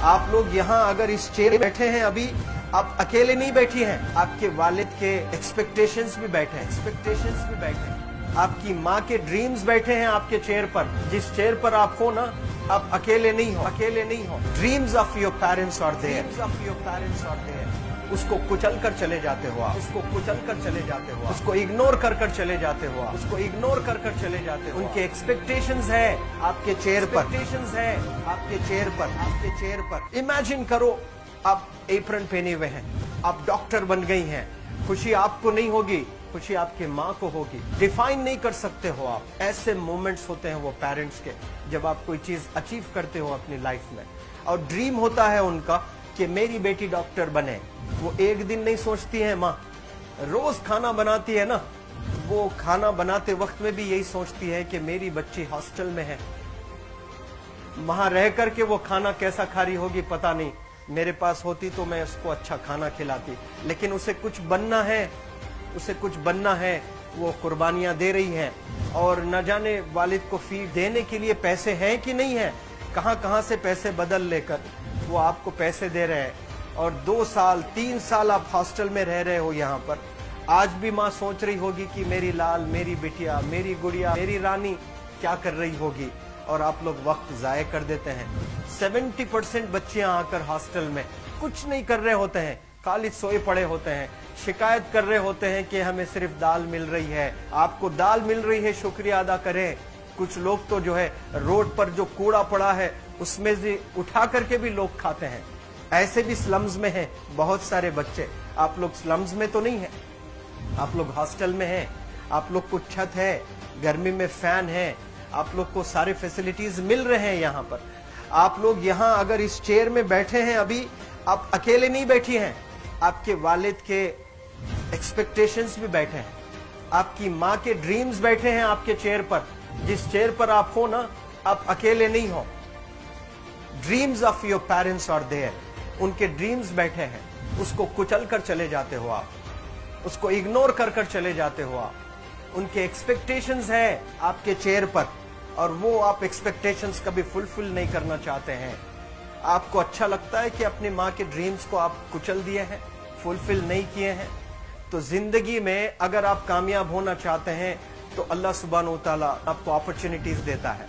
आप लोग यहाँ अगर इस चेयर में बैठे हैं अभी, आप अकेले नहीं बैठी हैं, आपके वालिद के एक्सपेक्टेशंस भी बैठे हैं, आपकी माँ के ड्रीम्स बैठे हैं आपके चेयर पर। जिस चेयर पर आप हो ना, आप अकेले नहीं हो। Dreams of your parents are there. उसको कुचल कर चले जाते हो आप, उसको इग्नोर कर चले जाते हो आप, उनके एक्सपेक्टेशंस है आपके चेयर पर। इमेजिन करो आप एप्रन पहने हुए हैं, आप डॉक्टर बन गई हैं, खुशी आपको नहीं होगी, खुशी आपके माँ को होगी। डिफाइन नहीं कर सकते हो आप। ऐसे मोमेंट्स होते हैं वो पेरेंट्स के, जब आप कोई चीज अचीव करते हो अपनी लाइफ में, और ड्रीम होता है उनका कि मेरी बेटी डॉक्टर बने। वो एक दिन नहीं सोचती है माँ, रोज खाना बनाती है ना, वो खाना बनाते वक्त में भी यही सोचती है कि मेरी बच्ची हॉस्टल में है, वहां रह करके वो खाना कैसा खा रही होगी पता नहीं, मेरे पास होती तो मैं उसको अच्छा खाना खिलाती। लेकिन उसे कुछ बनना है, वो कुर्बानियां दे रही है, और न जाने वालिद को फीड देने के लिए पैसे हैं कि नहीं है, कहां से पैसे बदल लेकर वो आपको पैसे दे रहे हैं। और 2 साल 3 साल आप हॉस्टल में रह रहे हो यहाँ पर। आज भी माँ सोच रही होगी कि मेरी लाल, मेरी बिटिया, मेरी गुड़िया, मेरी रानी क्या कर रही होगी, और आप लोग वक्त जाया कर देते हैं। 70% बच्चियां आकर हॉस्टल में कुछ नहीं कर रहे होते हैं, खाली सोए पड़े होते हैं, शिकायत कर रहे होते हैं कि हमें सिर्फ दाल मिल रही है। आपको दाल मिल रही है, शुक्रिया अदा करें। कुछ लोग तो जो है रोड पर जो कूड़ा पड़ा है उसमें से उठा करके भी लोग खाते हैं। ऐसे भी स्लम्स में हैं बहुत सारे बच्चे। आप लोग स्लम्स में तो नहीं है, आप लोग हॉस्टल में हैं, आप लोग को छत है, गर्मी में फैन है, आप लोग को सारे फैसिलिटीज मिल रहे हैं यहाँ पर। आप लोग यहाँ अगर इस चेयर में बैठे हैं अभी, आप अकेले नहीं बैठी हैं, आपके वालिद के एक्सपेक्टेशंस भी बैठे हैं, आपकी माँ के ड्रीम्स बैठे हैं आपके चेयर पर। जिस चेयर पर आप हो ना, आप अकेले नहीं हो। Dreams of your parents are there. उनके ड्रीम्स बैठे हैं, उसको कुचल कर चले जाते हो आप, उसको इग्नोर कर चले जाते हो आप। उनके एक्सपेक्टेशंस है आपके चेयर पर, और वो आप एक्सपेक्टेशंस कभी फुलफिल नहीं करना चाहते हैं। आपको अच्छा लगता है कि अपनी माँ के ड्रीम्स को आप कुचल दिए हैं, फुलफिल नहीं किए हैं। तो जिंदगी में अगर आप कामयाब होना चाहते हैं तो अल्लाह सुब्हानहू तआला आपको अपॉर्चुनिटीज देता है।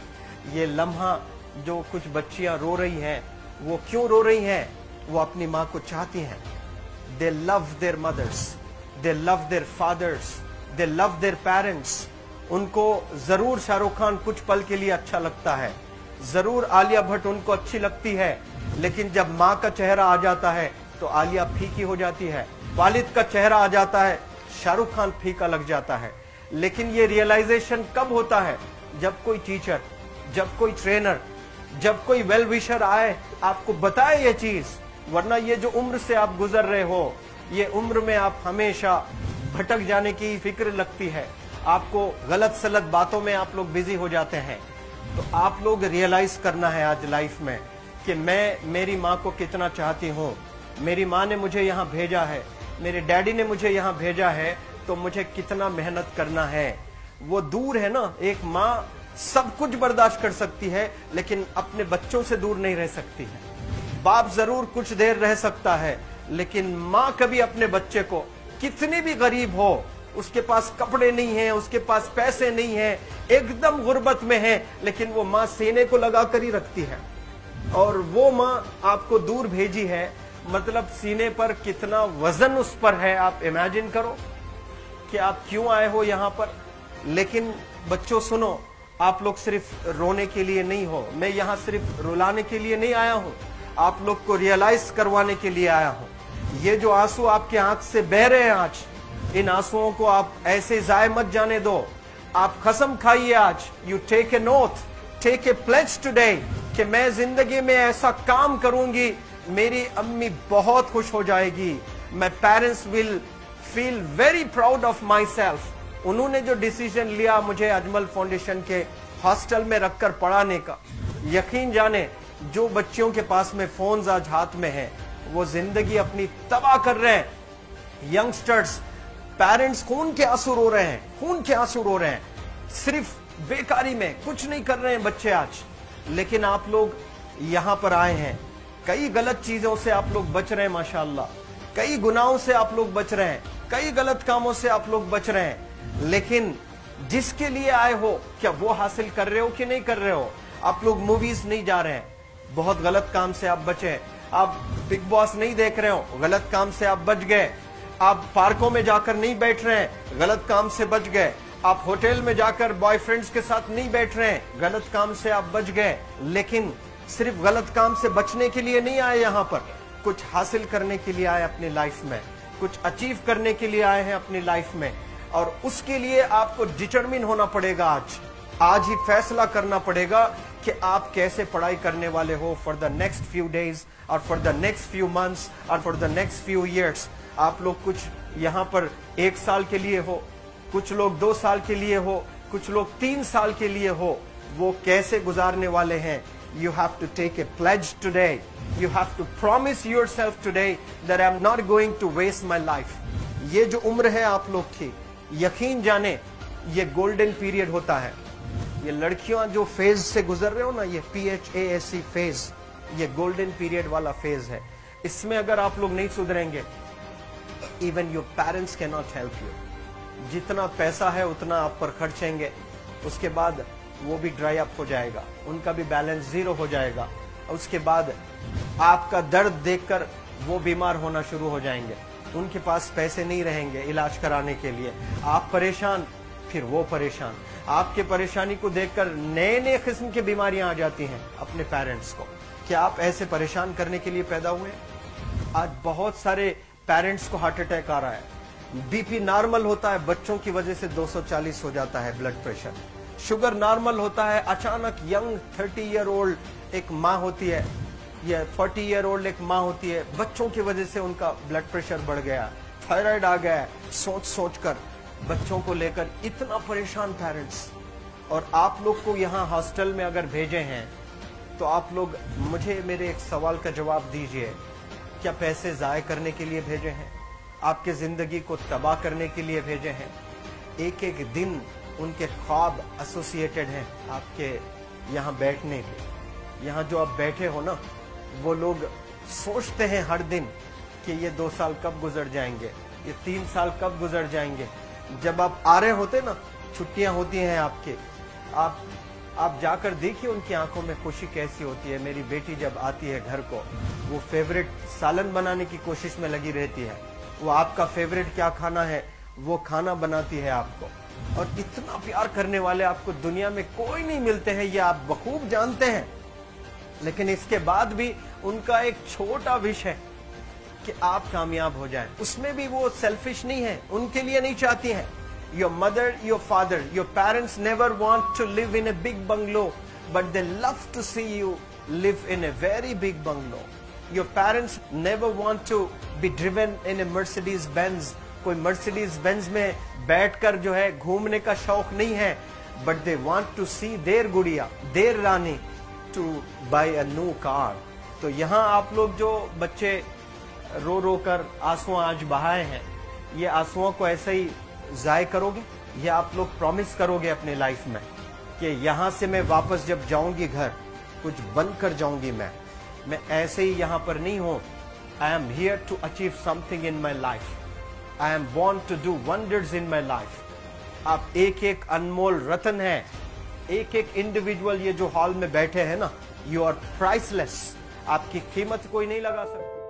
ये लम्हा जो कुछ बच्चियां रो रही हैं, वो क्यों रो रही हैं? वो अपनी माँ को चाहती हैं। They love their mothers, they love their fathers, they love their parents. उनको जरूर शाहरुख खान कुछ पल के लिए अच्छा लगता है, जरूर आलिया भट्ट उनको अच्छी लगती है, लेकिन जब माँ का चेहरा आ जाता है तो आलिया फीकी हो जाती है। वालिद का चेहरा आ जाता है, शाहरुख खान फीका लग जाता है। लेकिन ये रियलाइजेशन कब होता है? जब कोई टीचर, जब कोई ट्रेनर, जब कोई वेल विशर आए, आपको बताए ये चीज। वरना ये जो उम्र से आप गुजर रहे हो, ये उम्र में आप हमेशा भटक जाने की फिक्र लगती है, आपको गलत सलत बातों में आप लोग बिजी हो जाते हैं। तो आप लोग रियलाइज करना है आज लाइफ में कि मैं मेरी माँ को कितना चाहती हूँ। मेरी माँ ने मुझे यहाँ भेजा है, मेरे डैडी ने मुझे यहाँ भेजा है, तो मुझे कितना मेहनत करना है। वो दूर है ना, एक माँ सब कुछ बर्दाश्त कर सकती है, लेकिन अपने बच्चों से दूर नहीं रह सकती है। बाप जरूर कुछ देर रह सकता है, लेकिन माँ कभी अपने बच्चे को, कितनी भी गरीब हो, उसके पास कपड़े नहीं है, उसके पास पैसे नहीं है, एकदम गुर्बत में है, लेकिन वो माँ सीने को लगा कर ही रखती है। और वो माँ आपको दूर भेजी है, मतलब सीने पर कितना वजन उस पर है। आप इमेजिन करो कि आप क्यों आए हो यहाँ पर। लेकिन बच्चों सुनो, आप लोग सिर्फ रोने के लिए नहीं हो, मैं यहाँ सिर्फ रुलाने के लिए नहीं आया हूँ, आप लोग को रियलाइज करवाने के लिए आया हूँ। ये जो आंसू आपके आंख से बह रहे हैं आज, इन आंसुओं को आप ऐसे जाए मत जाने दो। आप कसम खाइए आज, you take a note, take a pledge today, कि मैं जिंदगी में ऐसा काम करूंगी, मेरी अम्मी बहुत खुश हो जाएगी। My parents will feel very proud of my self. उन्होंने जो डिसीजन लिया मुझे अजमल फाउंडेशन के हॉस्टल में रखकर पढ़ाने का, यकीन जाने जो बच्चियों के पास में फोन्स आज हाथ में हैं, वो जिंदगी अपनी तबाह कर रहे हैं। यंगस्टर्स, पेरेंट्स खून के आंसू रो रहे हैं, खून के आंसू रो रहे हैं, सिर्फ बेकारी में कुछ नहीं कर रहे हैं बच्चे आज। लेकिन आप लोग यहाँ पर आए हैं, कई गलत चीजों से आप लोग बच रहे हैं माशाअल्लाह, कई गुनाहों से आप लोग बच रहे हैं, कई गलत कामों से आप लोग बच रहे हैं, लेकिन जिसके लिए आए हो क्या वो हासिल कर रहे हो कि नहीं कर रहे हो? आप लोग मूवीज नहीं जा रहे हैं, बहुत गलत काम से आप बचे। आप बिग बॉस नहीं देख रहे हो, गलत काम से आप बच गए। आप पार्कों में जाकर नहीं बैठ रहे हैं, गलत काम से बच गए। आप होटल में जाकर बॉयफ्रेंड्स के साथ नहीं बैठ रहे हैं, गलत काम से आप बच गए। लेकिन सिर्फ गलत काम से बचने के लिए नहीं आए, यहाँ पर कुछ हासिल करने के लिए आए अपनी लाइफ में, कुछ अचीव करने के लिए आए हैं अपनी लाइफ में। और उसके लिए आपको डिटरमिन होना पड़ेगा। आज ही फैसला करना पड़ेगा कि आप कैसे पढ़ाई करने वाले हो for the next few days और for the next few months और for the next few years. आप लोग कुछ यहाँ पर 1 साल के लिए हो, कुछ लोग 2 साल के लिए हो, कुछ लोग 3 साल के लिए हो, वो कैसे गुजारने वाले हैं? You have to take a pledge today. You have to promise yourself today that I'm not going to waste my life. ये जो उम्र है आप लोग की, यकीन जाने ये गोल्डन पीरियड होता है। ये लड़कियां जो फेज से गुजर रहे हो ना, ये PHASE फेज, ये गोल्डन पीरियड वाला फेज है। इसमें अगर आप लोग नहीं सुधरेंगे, even your parents cannot help you. जितना पैसा है उतना आप पर खर्चेंगे, उसके बाद वो भी ड्राई अप हो जाएगा, उनका भी बैलेंस जीरो हो जाएगा। उसके बाद आपका दर्द देखकर वो बीमार होना शुरू हो जाएंगे, उनके पास पैसे नहीं रहेंगे इलाज कराने के लिए। आप परेशान, फिर वो परेशान। आपके परेशानी को देखकर नए नए किस्म की बीमारियां आ जाती हैं अपने पेरेंट्स को। क्या आप ऐसे परेशान करने के लिए पैदा हुए? आज बहुत सारे पेरेंट्स को हार्ट अटैक आ रहा है, बीपी नॉर्मल होता है, बच्चों की वजह से 240 हो जाता है ब्लड प्रेशर। शुगर नॉर्मल होता है, अचानक यंग 30 ईयर ओल्ड एक माँ होती है या 40 ईयर ओल्ड एक माँ होती है, बच्चों की वजह से उनका ब्लड प्रेशर बढ़ गया, थायराइड आ गया। सोच सोच कर बच्चों को लेकर इतना परेशान पेरेंट्स। और आप लोग को यहाँ हॉस्टल में अगर भेजे हैं तो आप लोग मुझे मेरे एक सवाल का जवाब दीजिए, क्या पैसे जाय करने के लिए भेजे हैं? आपके जिंदगी को तबाह करने के लिए भेजे हैं? एक एक दिन उनके ख्वाब एसोसिएटेड हैं आपके यहाँ बैठने के। यहाँ जो आप बैठे हो ना, वो लोग सोचते हैं हर दिन कि ये 2 साल कब गुजर जाएंगे, ये 3 साल कब गुजर जाएंगे। जब आप आ रहे होते ना, छुट्टियां होती हैं आपके, आप जाकर देखिए उनकी आंखों में खुशी कैसी होती है। मेरी बेटी जब आती है घर को, वो फेवरेट सालन बनाने की कोशिश में लगी रहती है। वो आपका फेवरेट क्या खाना है वो खाना बनाती है आपको। और इतना प्यार करने वाले आपको दुनिया में कोई नहीं मिलते हैं, ये आप बखूब जानते हैं। लेकिन इसके बाद भी उनका एक छोटा विश है कि आप कामयाब हो जाएं। उसमें भी वो सेल्फिश नहीं है, उनके लिए नहीं चाहती हैं। Your mother, your father, your parents never want to live in a big bungalow, but they love to see you live in a very big bungalow. Your parents never want to be driven in a Mercedes Benz. कोई Mercedes Benz में बैठकर जो है घूमने का शौक नहीं है, but they want to see their गुड़िया, their Rani to buy a new car. तो यहाँ आप लोग जो बच्चे रो रो कर आंसू आज बहाए हैं, ये आंसुओं को ऐसे ही जाय करोगे? ये आप लोग प्रॉमिस करोगे अपने लाइफ में कि यहाँ से मैं वापस जब जाऊंगी घर, कुछ बन कर जाऊंगी। मैं ऐसे ही यहाँ पर नहीं हूँ। I am here to achieve something in my life. I am born to do wonders in my life. आप एक एक अनमोल रत्न है, एक एक इंडिविजुअल ये जो हॉल में बैठे हैं ना, यू आर प्राइसलेस। आपकी कीमत कोई नहीं लगा सकता।